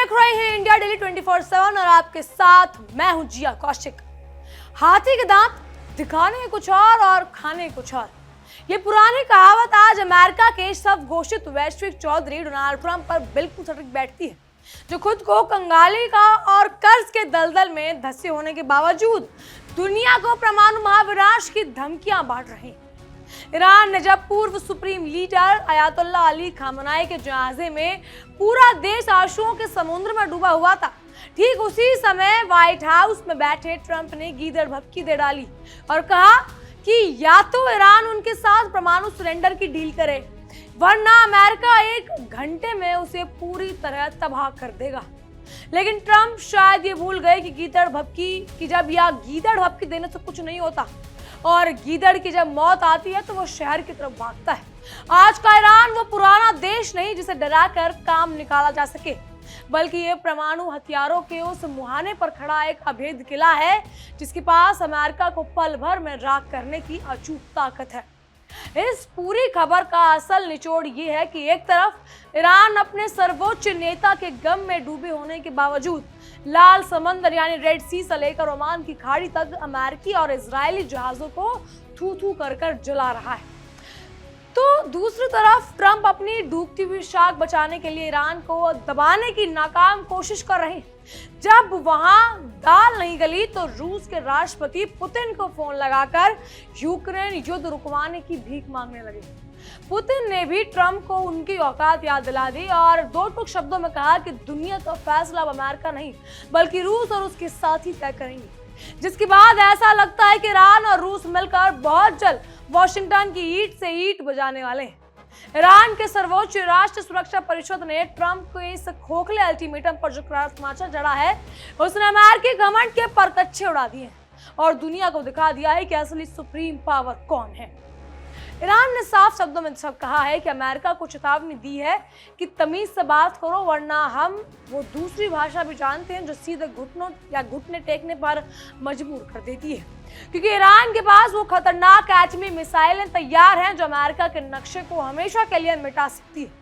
देख रहे हैं इंडिया डेली 24/7 और आपके साथ मैं हूं जिया कौशिक। हाथी के दांत दिखाने कुछ और खाने कुछ और। ये पुरानी कहावत आज अमेरिका के सब घोषित वैश्विक चौधरी डोनाल्ड ट्रंप पर बिल्कुल सटीक बैठती है, जो खुद को कंगाली का और कर्ज के दलदल में धंसे होने के बावजूद दुनिया को परमाणु महाविनाश की धमकियां बांट रहे हैं। ईरान ने जब पूर्व सुप्रीम लीडर अयातुल्ला अली खामनाई के जनाजे में पूरा देश आंसुओं के समुद्र में डूबा हुआ था, ठीक उसी समय व्हाइट हाउस में बैठे ट्रंप ने गीदड़ भभकी दे डाली और कहा कि या तो ईरान उनके साथ परमाणु सरेंडर की डील करे, वरना अमेरिका 1 घंटे में उसे पूरी तरह तबाह कर देगा। लेकिन ट्रंप शायद ये भूल गए कि गीदड़ भभकी देने से कुछ नहीं होता और गीदड़ की जब मौत आती है तो वो शहर की तरफ भागता है। आज का ईरान वो पुराना देश नहीं जिसे डराकर काम निकाला जा सके, बल्कि ये परमाणु हथियारों के उस मुहाने पर खड़ा एक अभेद किला है जिसके पास अमेरिका को पल भर में राख करने की अचूक ताकत है। इस पूरी खबर का असल निचोड़ ये है कि एक तरफ ईरान अपने सर्वोच्च नेता के गम में डूबे होने के बावजूद लाल समंदर यानी रेड सी से लेकर ओमान की खाड़ी तक अमेरिकी और इजरायली जहाजों को थू थू कर कर जला रहा है, तो दूसरी तरफ ट्रंप अपनी डूबती हुई शाख बचाने के लिए ईरान को दबाने की नाकाम कोशिश कर रहे हैं। जब वहां दाल नहीं गली तो रूस के राष्ट्रपति पुतिन को फोन लगाकर यूक्रेन युद्ध रुकवाने की भीख मांगने लगे। पुतिन ने भी ट्रंप को उनकी औकात याद दिला दी और 2 टूक शब्दों में कहा कि दुनिया का फैसला अब अमेरिका नहीं बल्कि रूस और उसके साथी तय करेंगे, जिसके बाद ऐसा लगता है कि ईरान और रूस मिलकर बहुत जल्द वॉशिंगटन की ईंट से ईंट बजाने वाले हैं। ईरान के सर्वोच्च राष्ट्रीय सुरक्षा परिषद ने ट्रंप को इस खोखले अल्टीमेटम पर जो करार तमाचा जड़ा है, उसने अमेरिकी घमंड के परकच्चे उड़ा दिए और दुनिया को दिखा दिया है कि असली सुप्रीम पावर कौन है। ईरान ने साफ शब्दों में सब कहा है कि अमेरिका को चेतावनी दी है कि तमीज से बात करो, वरना हम वो दूसरी भाषा भी जानते हैं जो सीधे घुटनों या घुटने टेकने पर मजबूर कर देती है, क्योंकि ईरान के पास वो खतरनाक एटमी मिसाइलें तैयार हैं जो अमेरिका के नक्शे को हमेशा के लिए मिटा सकती है।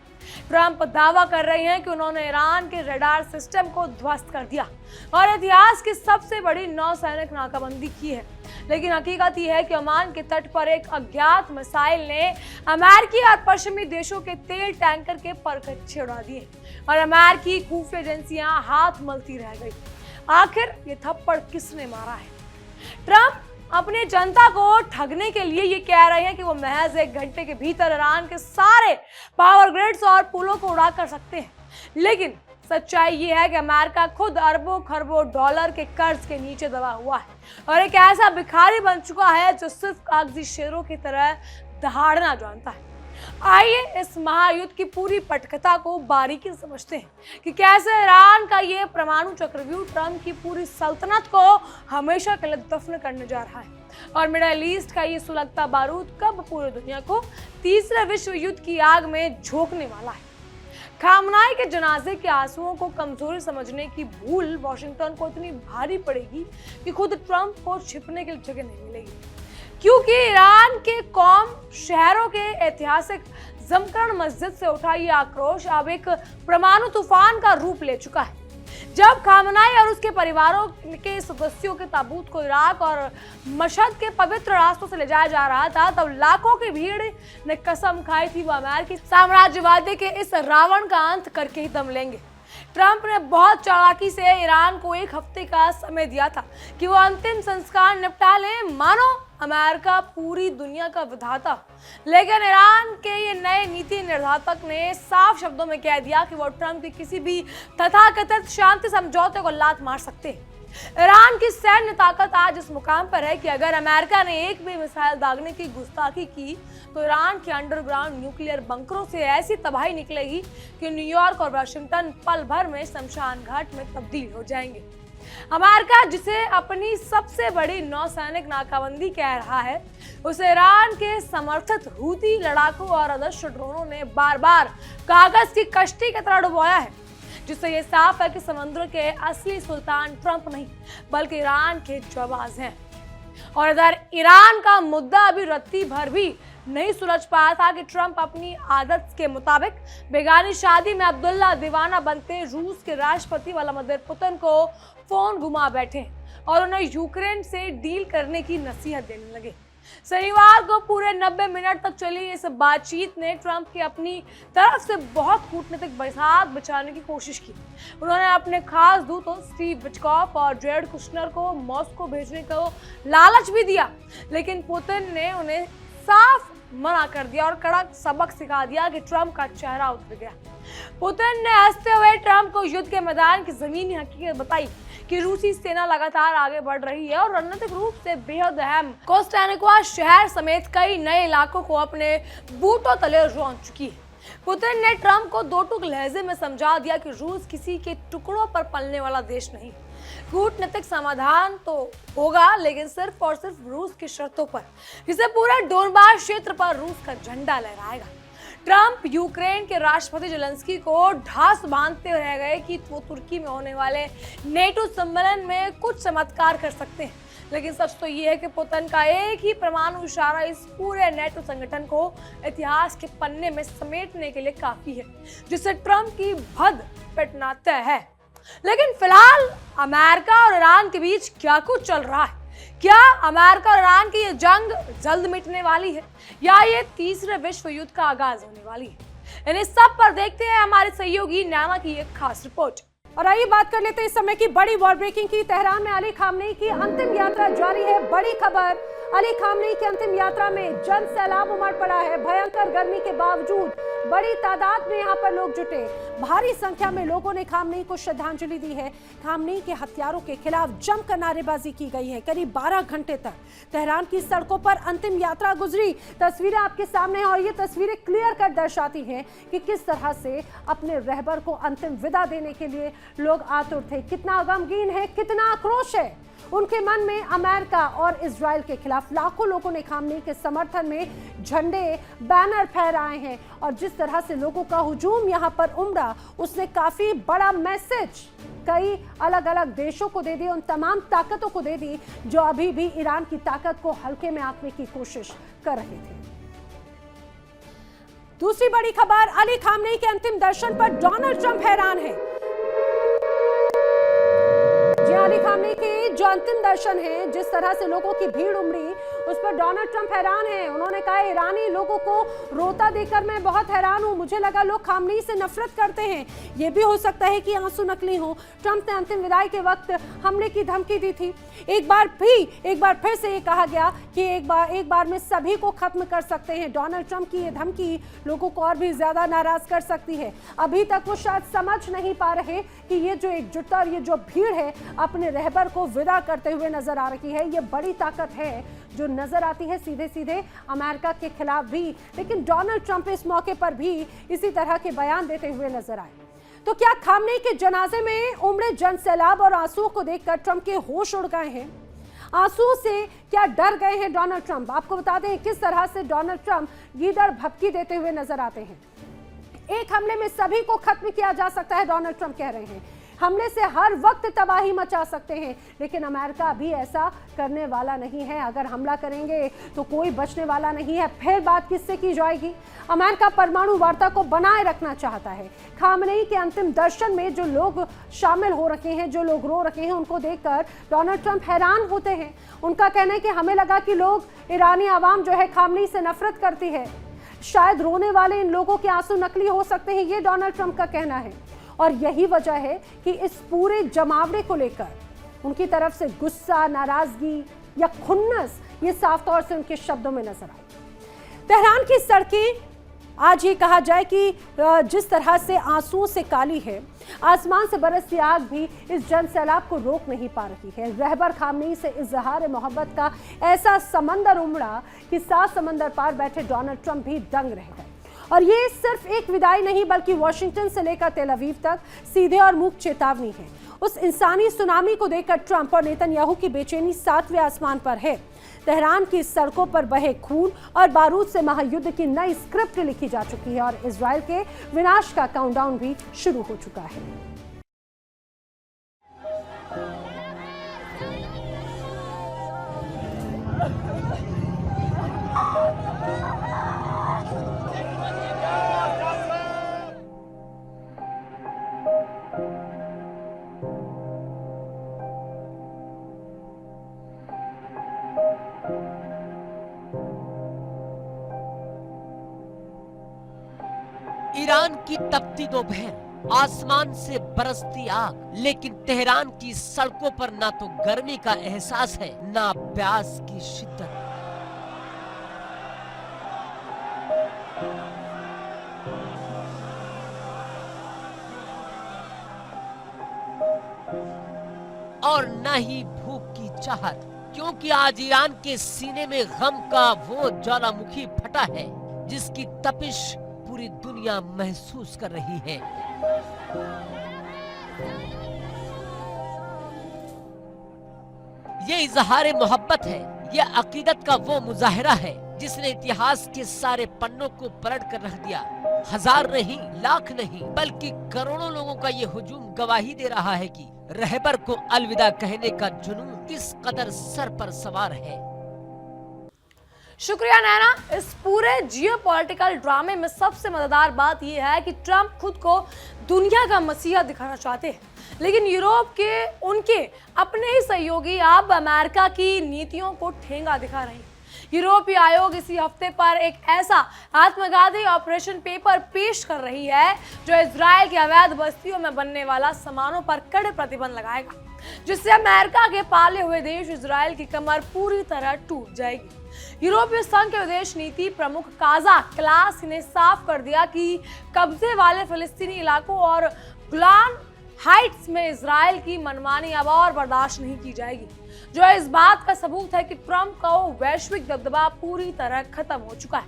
ट्रंप दावा कर रहे हैं कि उन्होंने ईरान के रडार सिस्टम को ध्वस्त कर दिया और इतिहास की सबसे बड़ी नौसैनिक नाकाबंदी की है, लेकिन हकीकत यह है कि ओमान के तट पर एक अज्ञात मिसाइल ने अमेरिकी और पश्चिमी देशों के तेल टैंकर के परखच्चे उड़ा दिए और अमेरिकी खुफिया एजेंसियां हाथ मलती रह गई। आखिर ये थप्पड़ किसने मारा है? ट्रंप अपनी जनता को ठगने के लिए ये कह रहे हैं कि वो महज 1 घंटे के भीतर ईरान के सारे पावर ग्रिड्स और पुलों को उड़ा कर सकते हैं, लेकिन सच्चाई ये है कि अमेरिका खुद अरबों खरबों डॉलर के कर्ज के नीचे दबा हुआ है और एक ऐसा भिखारी बन चुका है जो सिर्फ कागजी शेरों की तरह दहाड़ना जानता है। आइए इस महायुद्ध की पूरी पटकथा को बारीकी से समझते हैं कि कैसे ईरान का ये परमाणु चक्रव्यूह ट्रंप की पूरी सल्तनत को हमेशा के लिए दफन करने जा रहा है और मिडल ईस्ट का ये सुलगता बारूद कब पूरी दुनिया को तीसरे विश्व युद्ध की आग में झोंकने वाला है। खामनाई के जनाजे के आंसुओं को कमजोरी समझने की भूल वॉशिंगटन को इतनी भारी पड़ेगी कि खुद ट्रंप को छिपने की जगह नहीं मिलेगी, क्योंकि ईरान के कौम शहरों के ऐतिहासिक जमकरण मस्जिद से उठा ये आक्रोश अब एक परमाणु तूफान का रूप ले चुका है। जब खामनाई और उसके परिवारों के सदस्यों के ताबूत को इराक और मशहद के पवित्र रास्तों से ले जाया जा रहा था, तब लाखों की भीड़ ने कसम खाई थी वो अमेरिकी साम्राज्यवादी के इस रावण का अंत करके ही दम लेंगे। ट्रंप ने बहुत चालाकी से ईरान को 1 हफ्ते का समय दिया था कि वो अंतिम संस्कार निपटा ले, मानो अमेरिका पूरी दुनिया का विधाता। लेकिन ईरान के ये नए नीति निर्धारक ने साफ शब्दों में कह दिया कि वो ट्रंप के किसी भी तथाकथित शांति समझौते को लात मार सकते हैं। ईरान की सैन्य ताकत आज इस मुकाम पर है कि अगर अमेरिका ने एक भी मिसाइल दागने की गुस्ताखी की तो ईरान के अंडरग्राउंड न्यूक्लियर बंकरों से ऐसी तबाही निकलेगी कि न्यूयॉर्क और वाशिंगटन पल भर में शमशान घाट में तब्दील हो जाएंगे। अमेरिका जिसे अपनी सबसे बड़ी नौसैनिक नाकाबंदी कह रहा है, उसे ईरान के समर्थित हूती लड़ाकू और आदर्श ड्रोनों ने बार बार कागज की कश्ती की तरह डुबोया है, जिससे ये साफ है कि समुद्र के असली सुल्तान ट्रंप नहीं बल्कि ईरान के जाबाज हैं। और इधर ईरान का मुद्दा अभी रत्ती भर भी नहीं सुलझ पाया था कि ट्रंप अपनी आदत के मुताबिक बेगानी शादी में अब्दुल्ला दीवाना बनते रूस के राष्ट्रपति व्लादिमीर पुतिन को फोन घुमा बैठे और उन्हें यूक्रेन से डील करने की नसीहत देने लगे। शनिवार को पूरे 90 मिनट तक चली इस बातचीत ने ट्रंप की अपनी तरफ से बहुत कूटनीतिक बरसात बचाने की कोशिश की। उन्होंने अपने खास दूतों स्टीव विटकॉफ और जेरेड कुशनर को मॉस्को भेजने को लालच भी दिया, लेकिन पुतिन ने उन्हें साफ मना कर दिया और कड़क सबक सिखा दिया कि ट्रंप का चेहरा उतर गया। पुतिन ने हंसते हुए ट्रंप को युद्ध के मैदान की जमीनी हकीकत बताई कि रूसी सेना लगातार आगे बढ़ रही है और रणनीतिक रूप से बेहद अहम कोस्टानिक्वा शहर समेत कई नए इलाकों को अपने बूटों तले रौंद चुकी है। पुतिन ने ट्रंप को दो टूक लहजे में समझा दिया कि रूस किसी के टुकड़ों पर पलने वाला देश नहीं। कूटनीतिक समाधान तो होगा, लेकिन सिर्फ और सिर्फ रूस की शर्तों पर, जिसे पूरे डोनबास क्षेत्र पर रूस का झंडा लहराएगा। ट्रंप यूक्रेन के राष्ट्रपति जेलेंस्की को ढास बांधते रह गए कि वो तुर्की में होने वाले नेटो सम्मेलन में कुछ चमत्कार कर सकते हैं, लेकिन सच तो ये है कि पुतिन का एक ही परमाणु इशारा इस पूरे नेटो संगठन को इतिहास के पन्ने में समेटने के लिए काफी है, जिससे ट्रंप की भद पिटना तय है। लेकिन फिलहाल अमेरिका और ईरान के बीच क्या कुछ चल रहा है? क्या अमेरिका और ईरान की ये जंग जल्द मिटने वाली है या ये तीसरे विश्व युद्ध का आगाज होने वाली है? इन्हें सब पर देखते हैं हमारे सहयोगी नैमा की एक खास रिपोर्ट। और आइए बात कर लेते हैं इस समय की बड़ी वॉर ब्रेकिंग की। तेहरान में अली खामनेई की अंतिम यात्रा जारी है। बड़ी खबर, अली खामनेई की अंतिम यात्रा में जन सैलाब उमड़ पड़ा है। भयंकर गर्मी के बावजूद बड़ी तादाद में यहाँ पर लोग जुटे। भारी संख्या में लोगों ने खामनेई को श्रद्धांजलि दी है। खामनेई के हत्यारों के खिलाफ जमकर नारेबाजी की गई है। करीब 12 घंटे तक तेहरान की सड़कों पर अंतिम यात्रा गुजरी। तस्वीरें आपके सामने हैं और ये तस्वीरें क्लियर कर दर्शाती हैं कि किस तरह से अपने रहबर को अंतिम विदा देने के लिए लोग आतुर थे। कितना गमगीन है, कितना आक्रोश है उनके मन में। अमेरिका और इजराइल के खिलाफ लाखों लोगों ने खामनेई के समर्थन में झंडे, बैनर फहराए हैं और जिस तरह से लोगों का हुजूम यहाँ पर उमड़ा, उसने काफी बड़ा मैसेज कई अलग अलग देशों को दे दी, उन तमाम ताकतों को दे दी जो अभी भी ईरान की ताकत को हल्के में आंकने की कोशिश कर रहे थे। दूसरी बड़ी खबर, अली खामनेई के अंतिम दर्शन पर डोनाल्ड ट्रंप हैरान है। अली खामनेई के जो अंतिम दर्शन है, जिस तरह से लोगों की भीड़ उमड़ी, उस पर डोनाल्ड ट्रंप हैरान हैं। उन्होंने कहा, ईरानी लोगों को रोता देखकर मैं बहुत हैरान हूं। मुझे लगा लोग खामनेई से नफरत करते हैं। ये भी हो सकता है कि आंसू नकली हो। ट्रंप ने अंतिम विदाई के वक्त हमले की धमकी दी थी। एक बार फिर से ये कहा गया कि एक बार में सभी को खत्म कर सकते हैं। डोनाल्ड ट्रंप की ये धमकी लोगों को और भी ज्यादा नाराज कर सकती है। अभी तक वो शायद समझ नहीं पा रहे कि ये जो एकजुटता और ये जो भीड़ है अपने रहबर को विदा करते हुए नजर आ रही है। ये बड़ी ताकत है जो नजर आती है सीधे सीधे अमेरिका के खिलाफ भी। लेकिन डोनाल्ड ट्रंप इस मौके पर भी इसी तरह के बयान देते हुए नजर आए। तो क्या खामनेई के जनाजे में उमड़े जन सैलाब और आंसुओं को देखकर ट्रंप के होश उड़ गए हैं? आंसुओं से क्या डर गए हैं डोनाल्ड ट्रंप? आपको बता दें किस तरह से डोनाल्ड ट्रंप गीदड़ भभकी देते हुए नजर आते हैं। एक हमले में सभी को खत्म किया जा सकता है, डोनाल्ड ट्रंप कह रहे हैं। हमले से हर वक्त तबाही मचा सकते हैं, लेकिन अमेरिका अभी ऐसा करने वाला नहीं है। अगर हमला करेंगे तो कोई बचने वाला नहीं है। फिर बात किससे की जाएगी? अमेरिका परमाणु वार्ता को बनाए रखना चाहता है। खामनेई के अंतिम दर्शन में जो लोग शामिल हो रखे हैं, जो लोग रो रखे हैं, उनको देखकर डोनाल्ड ट्रंप हैरान होते हैं। उनका कहना है कि हमें लगा कि लोग, ईरानी आवाम जो है खामनेई से नफरत करती है। शायद रोने वाले इन लोगों के आंसू नकली हो सकते हैं, ये डोनाल्ड ट्रंप का कहना है। और यही वजह है कि इस पूरे जमावड़े को लेकर उनकी तरफ से गुस्सा, नाराजगी या खुन्नस ये साफ तौर से उनके शब्दों में नजर आई। तेहरान की सड़कें आज ये कहा जाए कि जिस तरह से आंसुओं से काली है, आसमान से बरसती आग भी इस जन सैलाब को रोक नहीं पा रही है। रहबर खामनेई से इजहार मोहब्बत का ऐसा समंदर उमड़ा कि 7 समंदर पार बैठे डोनाल्ड ट्रंप भी दंग रह गए। और ये सिर्फ एक विदाई नहीं, बल्कि वॉशिंगटन से लेकर तेल अवीव तक सीधे और मूक चेतावनी है। उस इंसानी सुनामी को देखकर ट्रंप और नेतन्याहू की बेचैनी 7वें आसमान पर है। तेहरान की सड़कों पर बहे खून और बारूद से महायुद्ध की नई स्क्रिप्ट लिखी जा चुकी है और इजराइल के विनाश का काउंटडाउन भी शुरू हो चुका है। ईरान की तपती दोपहर, आसमान से बरसती आग, लेकिन तेहरान की सड़कों पर ना तो गर्मी का एहसास है, ना प्यास की शिद्दत। और न ही भूख की चाहत, क्योंकि आज ईरान के सीने में गम का वो ज्वालामुखी फटा है जिसकी तपिश पूरी दुनिया महसूस कर रही है। ये इजहार मोहब्बत है, ये अकीदत का वो मुजाहिरा है जिसने इतिहास के सारे पन्नों को पलट कर रख दिया। हजार नहीं, लाख नहीं, बल्कि करोड़ों लोगों का ये हुजूम गवाही दे रहा है कि रहबर को अलविदा कहने का जुनून किस कदर सर पर सवार है। शुक्रिया नैना। इस पूरे जियोपॉलिटिकल ड्रामे में सबसे मजेदार बात यह है कि ट्रंप खुद को दुनिया का मसीहा दिखाना चाहते हैं, लेकिन यूरोप के उनके अपने ही सहयोगी अब अमेरिका की नीतियों को ठेंगा दिखा रहे हैं। यूरोपीय आयोग इसी हफ्ते पर एक ऐसा आत्मघाती ऑपरेशन पेपर पेश कर रही है जो इजराइल की अवैध बस्तियों में बनने वाला सामानों पर कड़े प्रतिबंध लगाएगा, जिससे अमेरिका के पाले हुए देश इजराइल की कमर पूरी तरह टूट जाएगी। यूरोपीय संघ के विदेश नीति प्रमुख काजा क्लास ने साफ कर दिया कि कब्जे वाले फिलिस्तीनी इलाकों और गोलान हाइट्स में इजराइल की मनमानी अब और बर्दाश्त नहीं की जाएगी, जो इस बात का सबूत है कि ट्रंप का वैश्विक दबदबा पूरी तरह खत्म हो चुका है।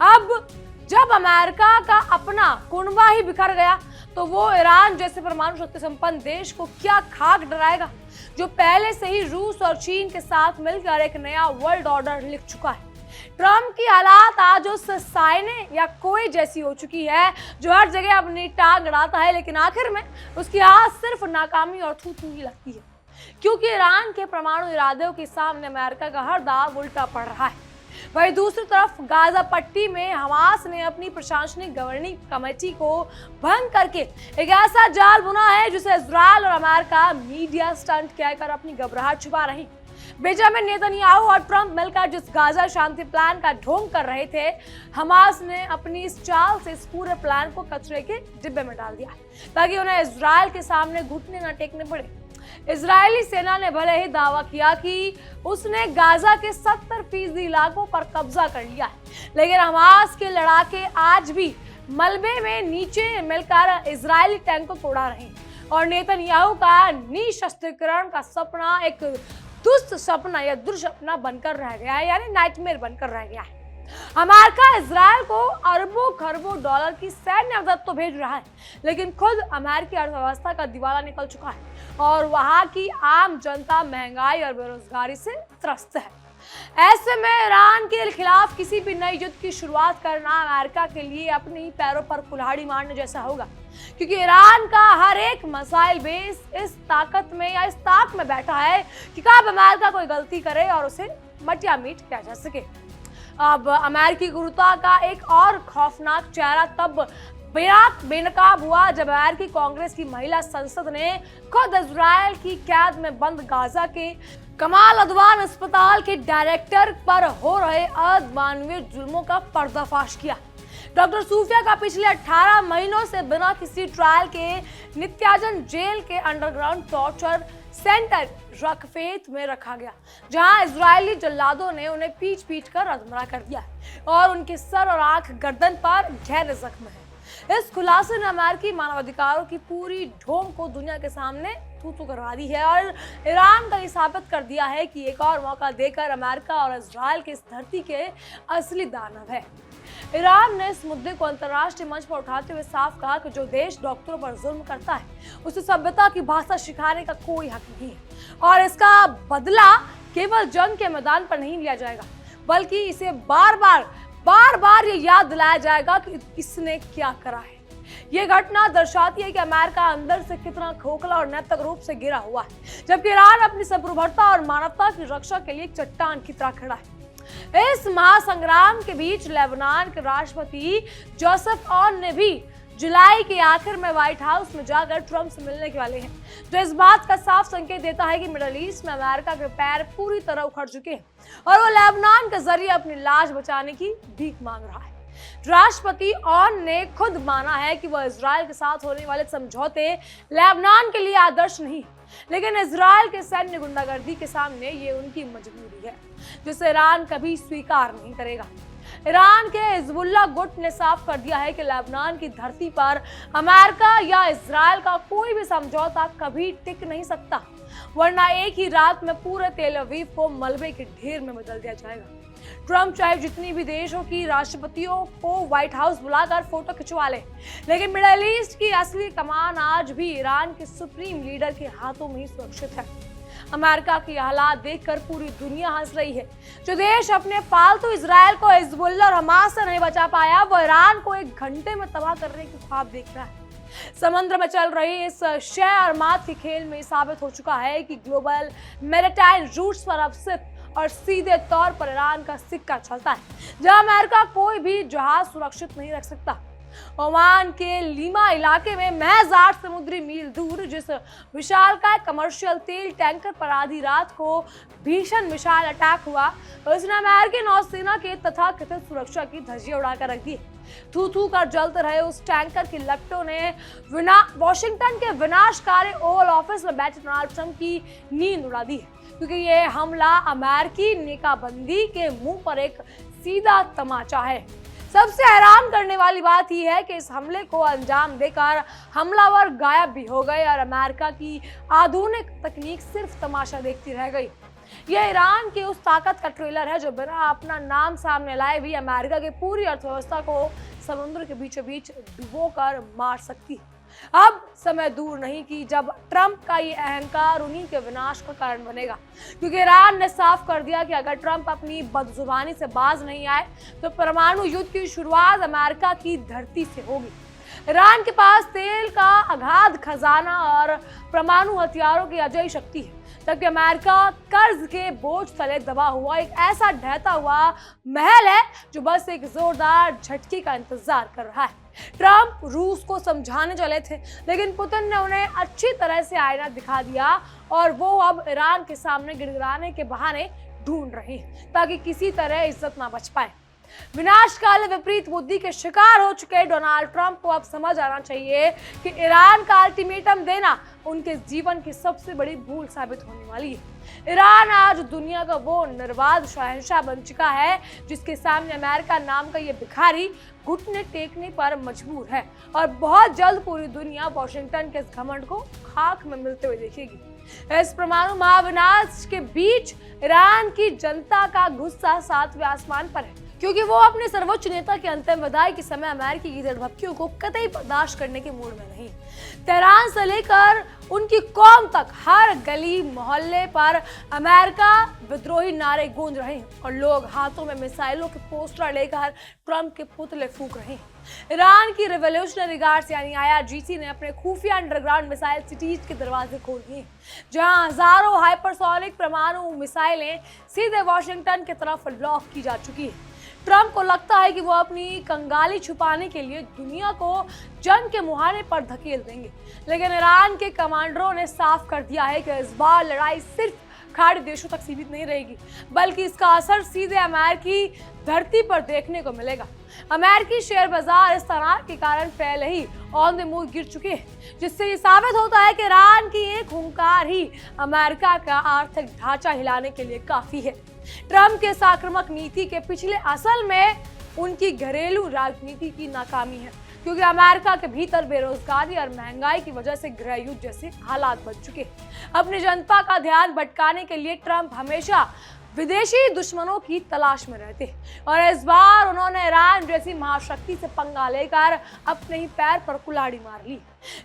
अब जब अमेरिका का अपना कुनबा ही बिखर गया तो वो ईरान जैसे परमाणु शक्ति संपन्न देश को क्या खाक डराएगा, जो पहले से ही रूस और चीन के साथ मिलकर एक नया वर्ल्ड ऑर्डर लिख चुका है। ट्रंप की हालात आज उस साइने या कोई जैसी हो चुकी है जो हर जगह अपनी टांग अड़ाता है, लेकिन आखिर में उसकी हाथ सिर्फ नाकामी और थू थू ही लगती है, क्योंकि ईरान के परमाणु इरादों के सामने अमेरिका का हर दाव उल्टा पड़ रहा है। वहीं दूसरी तरफ गाजा पट्टी में हमास ने अपनी प्रशासनिक गवर्निंग कमेटी को भंग करके एक ऐसा जाल बुना है जिसे इजराइल और अमेरिका मीडिया स्टंट कहकर अपनी घबराहट छुपा रही। बेंजामिन नेतन्याहू और ट्रंप मिलकर जिस गाजा शांति प्लान का ढोंग कर रहे थे, हमास ने अपनी इस चाल से इस पूरे प्लान को कचरे के डिब्बे में डाल दिया ताकि उन्हें इजराइल के सामने घुटने न टेकने पड़े। इजरायली सेना ने भले ही दावा किया कि उसने गाजा के 70% इलाकों पर कब्जा कर लिया है, लेकिन हमास के लड़ाके आज भी मलबे में नीचे मिलकर इजरायली टैंकों को उड़ा रहे हैं और नेतन्याहू का निशस्त्रीकरण का सपना एक दुष्ट सपना या दुर्सपना बनकर रह गया है, यानी नाइटमेयर बनकर रह गया है। अमेरिका इजराइल को अरबों खरबों डॉलर की सैन्य मदद तो भेज रहा है, लेकिन खुद अमेरिकी अर्थव्यवस्था का दिवाला निकल चुका है और वहां की आम जनता महंगाई और बेरोजगारी से त्रस्त है। ऐसे में ईरान के खिलाफ किसी भी नए युद्ध की शुरुआत करना अमेरिका के लिए अपने ही पैरों पर कुल्हाड़ी मारने जैसा होगा, क्योंकि ईरान का हर एक मिसाइल बेस इस ताकत में या इस ताक में बैठा है कि कब अमेरिका कोई गलती करे और उसे मटिया मीट किया जा सके। अब अमेरिकी गुरुता का एक और खौफनाक चेहरा तब बेनकाब हुआ जब अमेरिकी कांग्रेस की महिला संसद ने खुद इजराइल की कैद में बंद गाजा के कमाल अदवान अस्पताल के डायरेक्टर पर हो रहे अमानवीय जुल्मों का पर्दाफाश किया। डॉक्टर सूफिया का पिछले 18 महीनों से बिना किसी ट्रायल के नित्याजन जेल के अंडरग्राउंड टॉर्चर सेंटर रखफेत में रखा गया, जहां इजरायली जल्लादों ने उन्हें पीट पीट कर अधमरा कर दिया और उनके सर और आंख गर्दन पर गहरे जख्म है। इस खुलासे ने अमेरिकी मानवाधिकारों की पूरी ढोंग को दुनिया के सामने थू करवा दी है और ईरान का ये साबित कर दिया है कि एक और मौका देकर अमेरिका और इजराइल की इस धरती के असली दानव है। ईरान ने इस मुद्दे को अंतर्राष्ट्रीय मंच पर उठाते हुए साफ कहा कि जो देश डॉक्टरों पर जुल्म करता है उसे सभ्यता की भाषा सिखाने का कोई हक नहीं है और इसका बदला केवल जंग के मैदान पर नहीं लिया जाएगा, बल्कि इसे बार बार ये याद दिलाया जाएगा कि इसने क्या करा है। ये घटना दर्शाती है कि अमेरिका अंदर से कितना खोखला और नैतिक रूप से गिरा हुआ है, जबकि ईरान अपनी सर्वभौमता और मानवता की रक्षा के लिए चट्टान की तरह खड़ा है। इस महासंग्राम के बीच लेबनान के राष्ट्रपति जोसेफ ऑन ने भी जुलाई के आखिर में व्हाइट हाउस में जाकर ट्रंप से मिलने के वाले हैं, जो इस बात का साफ संकेत देता है कि मिडल ईस्ट में अमेरिका के पैर पूरी तरह उखड़ चुके हैं और वो लेबनान के जरिए अपनी लाश बचाने की भीख मांग रहा है। राष्ट्रपति ऑन ने खुद माना है कि वह इजराइल के साथ होने वाले समझौते लेबनान के लिए आदर्श नहीं, लेकिन इजराइल के सैन्य गुंडागर्दी के सामने ये उनकी मजबूरी है, जिसे ईरान कभी स्वीकार नहीं करेगा। ईरान के हिजबुल्लाह गुट ने साफ कर दिया है कि लेबनान की धरती पर अमेरिका या इजराइल का कोई भी समझौता कभी टिक नहीं सकता, वरना एक ही रात में पूरे तेल अवीव को मलबे के ढेर में बदल दिया जाएगा। ट्रंप चाहे जितनी भी देशों की राष्ट्रपतियों को व्हाइट हाउस बुलाकर फोटो खिंचवा ले, लेकिन मिडिल ईस्ट की असली कमान आज भी ईरान के सुप्रीम लीडर के हाथों में ही सुरक्षित है। अमेरिका की हालात देखकर पूरी दुनिया हंस रही है। जो देश अपने पालतू इजराइल को हिजबुल्लाह और हमास से नहीं बचा पाया, वो ईरान को एक घंटे में तबाह करने की ख्वाब देख रहा है। समुद्र में चल रही इस शय और मात के खेल में साबित हो चुका है कि ग्लोबल मैरिटाइम रूट्स पर अब सिर्फ और सीधे तौर पर ईरान का सिक्का चलता है, जहां अमेरिका कोई भी जहाज सुरक्षित नहीं रख सकता। ओमान के लीमा इलाके में महज 8 समुद्री मील दूर जिस विशालकाय कमर्शियल तेल टैंकर पर आधी रात को भीषण मिसाइल अटैक हुआ, उसने अमेरिकी नौसेना के तथाकथित सुरक्षा की धज्जियां उड़ाकर रख दी। थू थू कर जलते रहे उस टैंकर की लपटों ने वॉशिंगटन के विनाशकारी ओवल ऑफिस में बैठे डोनाल्ड ट्रंप की नींद उड़ा दी है, क्योंकि ये हमला अमेरिकी नेकाबंदी के मुंह पर एक सीधा तमाचा है। सबसे हैरान करने वाली बात यह है कि इस हमले को अंजाम देकर हमलावर गायब भी हो गए और अमेरिका की आधुनिक तकनीक सिर्फ तमाशा देखती रह गई। यह ईरान की उस ताकत का ट्रेलर है जो बिना अपना नाम सामने लाए भी अमेरिका की पूरी अर्थव्यवस्था को समुद्र के बीचों बीच डुबोकर मार सकती है। अब समय दूर नहीं कि जब ट्रंप का ये अहंकार उन्हीं के विनाश का कारण बनेगा, क्योंकि ईरान ने साफ कर दिया कि अगर ट्रंप अपनी बदजुबानी से बाज नहीं आए तो परमाणु युद्ध की शुरुआत अमेरिका की धरती से होगी। ईरान के पास तेल का अगाध खजाना और परमाणु हथियारों की अजय शक्ति है, जबकि अमेरिका कर्ज के बोझ तले दबा हुआ एक ऐसा ढहता हुआ महल है जो बस एक जोरदार झटके का इंतजार कर रहा है। ट्रंप रूस को समझाने चले थे, लेकिन पुतिन ने उन्हें अच्छी तरह से आईना दिखा दिया और वो अब ईरान के सामने गिड़गिड़ाने के बहाने ढूंढ रहे हैं ताकि किसी तरह इज्जत ना बच पाए। विनाशकाल विपरीत बुद्धि के शिकार हो चुके डोनाल्ड ट्रंप को अब समझ आना चाहिए कि ईरान का अल्टीमेटम देना उनके जीवन की सबसे बड़ी भूल साबित होने वाली है। ईरान आज दुनिया का वो निर्वाध शहंशाह बन चुका है जिसके सामने अमेरिका नाम का ये भिखारी घुटने टेकने पर मजबूर है, और बहुत जल्द पूरी दुनिया वॉशिंगटन के इस घमंड को खाक में मिलते हुए देखेगी। इस परमाणु महाविनाश के बीच ईरान की जनता का गुस्सा 7वें आसमान पर है, क्योंकि वो अपने सर्वोच्च नेता के अंतिम विदाई के समय अमेरिकी की धड़धपकियों को कतई बर्दाश्त करने के मूड में नहीं। तेहरान से लेकर उनकी कौम तक हर गली मोहल्ले पर अमेरिका विद्रोही नारे गूंज रहे हैं और लोग हाथों में मिसाइलों के पोस्टर लेकर ट्रंप के पुतले फूंक रहे हैं। ईरान की रिवोल्यूशनरी गार्ड्स यानी IRGC ने अपने खुफिया अंडरग्राउंड मिसाइल सिटीज के दरवाजे खोल दिए, जहां हजारों हाइपरसोनिक परमाणु मिसाइलें सीधे वॉशिंगटन की तरफ लॉक की जा चुकी है। ट्रंप को लगता है कि वो अपनी कंगाली छुपाने के लिए दुनिया को जंग के मुहाने पर धकेल देंगे, लेकिन ईरान के कमांडरों ने साफ कर दिया है कि इस बार लड़ाई सिर्फ खाड़ी देशों तक सीमित नहीं रहेगी, बल्कि इसका असर सीधे अमेरिकी धरती पर देखने को मिलेगा। अमेरिकी शेयर बाजार इस तनाव के कारण पहले ही ऑन द मूव गिर चुके हैं, जिससे ये साबित होता है कि ईरान की एक हुंकार ही अमेरिका का आर्थिक ढांचा हिलाने के लिए काफी है। ट्रंप के आक्रामक नीति के पिछले असल में उनकी घरेलू राजनीति की नाकामी है, क्योंकि अमेरिका के भीतर बेरोजगारी और महंगाई की वजह से गृह युद्ध जैसे हालात बन चुके हैं। अपनी जनता का ध्यान भटकाने के लिए ट्रंप हमेशा विदेशी दुश्मनों की तलाश में रहते हैं, और इस बार उन्होंने ईरान जैसी महाशक्ति से पंगा लेकर अपने ही पैर पर कुल्हाड़ी मार ली।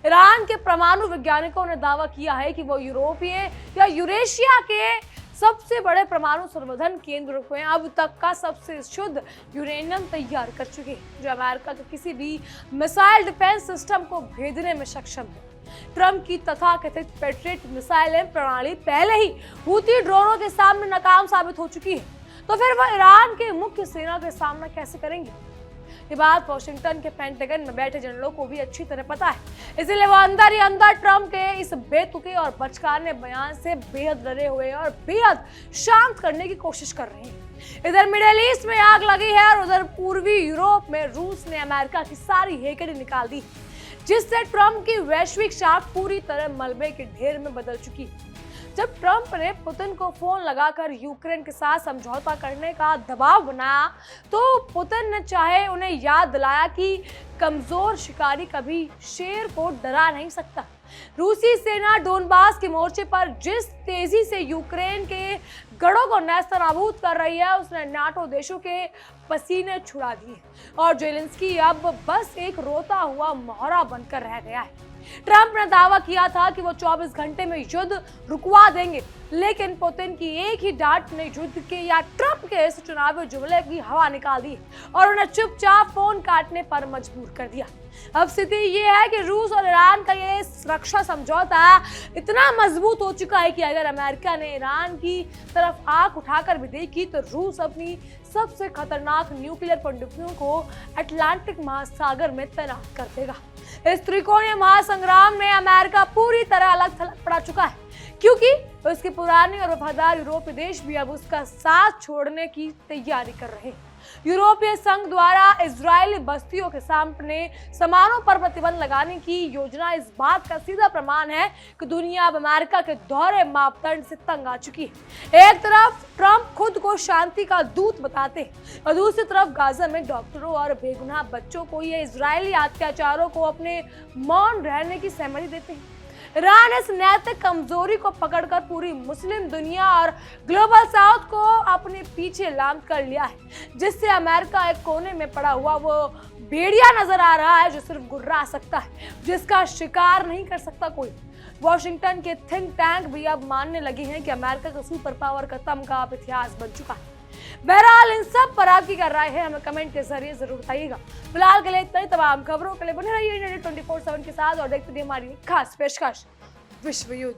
ईरान के परमाणु वैज्ञानिकों ने दावा किया है कि वो यूरोपीय या यूरेशिया के सबसे बड़े परमाणु संवर्धन केंद्र को अब तक का सबसे शुद्ध यूरेनियम तैयार कर चुके हैं, जो अमेरिका के किसी भी मिसाइल डिफेंस सिस्टम को भेदने में सक्षम है। ट्रंप की तथाकथित पैट्रियट मिसाइल प्रणाली पहले ही हूती ड्रोनों के सामने नाकाम साबित हो चुकी है, तो फिर वह ईरान के मुख्य सेना का सामना कैसे करेंगे? ये बात वॉशिंगटन के पेंटागन में बैठे जनरलों को भी अच्छी तरह पता है, इसीलिए वो अंदर ही अंदर ट्रंप के इस बेतुके और बचकाने बयान से बेहद डरे हुए और बेहद शांत करने की कोशिश कर रहे हैं। इधर मिडिल ईस्ट में आग लगी है और उधर पूर्वी यूरोप में रूस ने अमेरिका की सारी हेकड़ी निकाल दी, जिससे ट्रंप की वैश्विक शाख पूरी तरह मलबे के ढेर में बदल चुकी है। जब ट्रंप ने पुतिन को फोन लगाकर यूक्रेन के साथ समझौता करने का दबाव बनाया, तो पुतिन ने चाहे उन्हें याद दिलाया कि कमजोर शिकारी कभी शेर को डरा नहीं सकता। रूसी सेना डोनबास के मोर्चे पर जिस तेजी से यूक्रेन के गढ़ों को नेस्तनाबूद कर रही है, उसने नाटो देशों के पसीने छुड़ा दिए और जेलेंस्की अब बस एक रोता हुआ मोहरा बनकर रह गया है। ट्रंप ने दावा किया था कि वो 24 घंटे में युद्ध रुकवा देंगे, लेकिन पुतिन की एक ही डांट ने युद्ध के या ट्रंप के इस चुनावी जुमले की हवा निकाल दी और उन्हें चुपचाप फोन काटने पर मजबूर कर दिया। अब स्थिति ये है कि रूस और ईरान का ये रक्षा समझौता इतना मजबूत हो चुका है कि अगर अमेरिका ने ईरान की तरफ आंख उठाकर भी देखी तो रूस अपनी सबसे खतरनाक न्यूक्लियर पनडुब्बियों को अटलांटिक महासागर में तैनात कर देगा। इस त्रिकोणीय महासंग्राम में अमेरिका पूरी तरह अलग थलग पड़ा चुका है, क्योंकि उसके पुराने और वफादार यूरोपीय देश भी अब उसका साथ छोड़ने की तैयारी कर रहे हैं। यूरोपीय संघ द्वारा इजरायली बस्तियों के सामने सामानों पर प्रतिबंध लगाने की योजना इस बात का सीधा प्रमाण है कि दुनिया अब अमेरिका के दोहरे मापदंड से तंग आ चुकी है। एक तरफ ट्रंप खुद को शांति का दूत बताते हैं और दूसरी तरफ गाजा में डॉक्टरों और बेगुनाह बच्चों को ये इजरायली अत्याचारों को अपने मौन रहने की सहमति देते हैं। ईरान इस नैतिक कमजोरी को पकड़कर पूरी मुस्लिम दुनिया और ग्लोबल साउथ को अपने पीछे लांग कर लिया है, जिससे अमेरिका एक कोने में पड़ा हुआ वो भेड़िया नजर आ रहा है जो सिर्फ गुर्रा सकता है, जिसका शिकार नहीं कर सकता कोई। वॉशिंगटन के थिंक टैंक भी अब मानने लगे हैं कि अमेरिका का सुपर पावर का तमगा अब इतिहास बन चुका है। बहरहाल इन सब पर आपकी क्या राय है हमें कमेंट के जरिए जरूर बताइएगा। फिलहाल के लिए इतना ही। तमाम खबरों के लिए बने रहिए इंडिया 24/7 के साथ और देखते रहिए हमारी खास पेशकश विश्व युद्ध।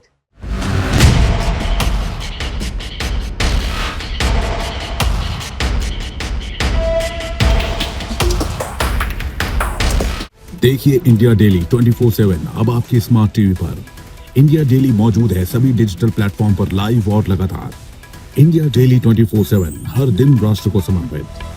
देखिए इंडिया डेली 24/7 अब आपकी स्मार्ट टीवी पर। इंडिया डेली मौजूद है सभी डिजिटल प्लेटफॉर्म पर लाइव और लगातार। इंडिया डेली 24/7 हर दिन राष्ट्र को समर्पित।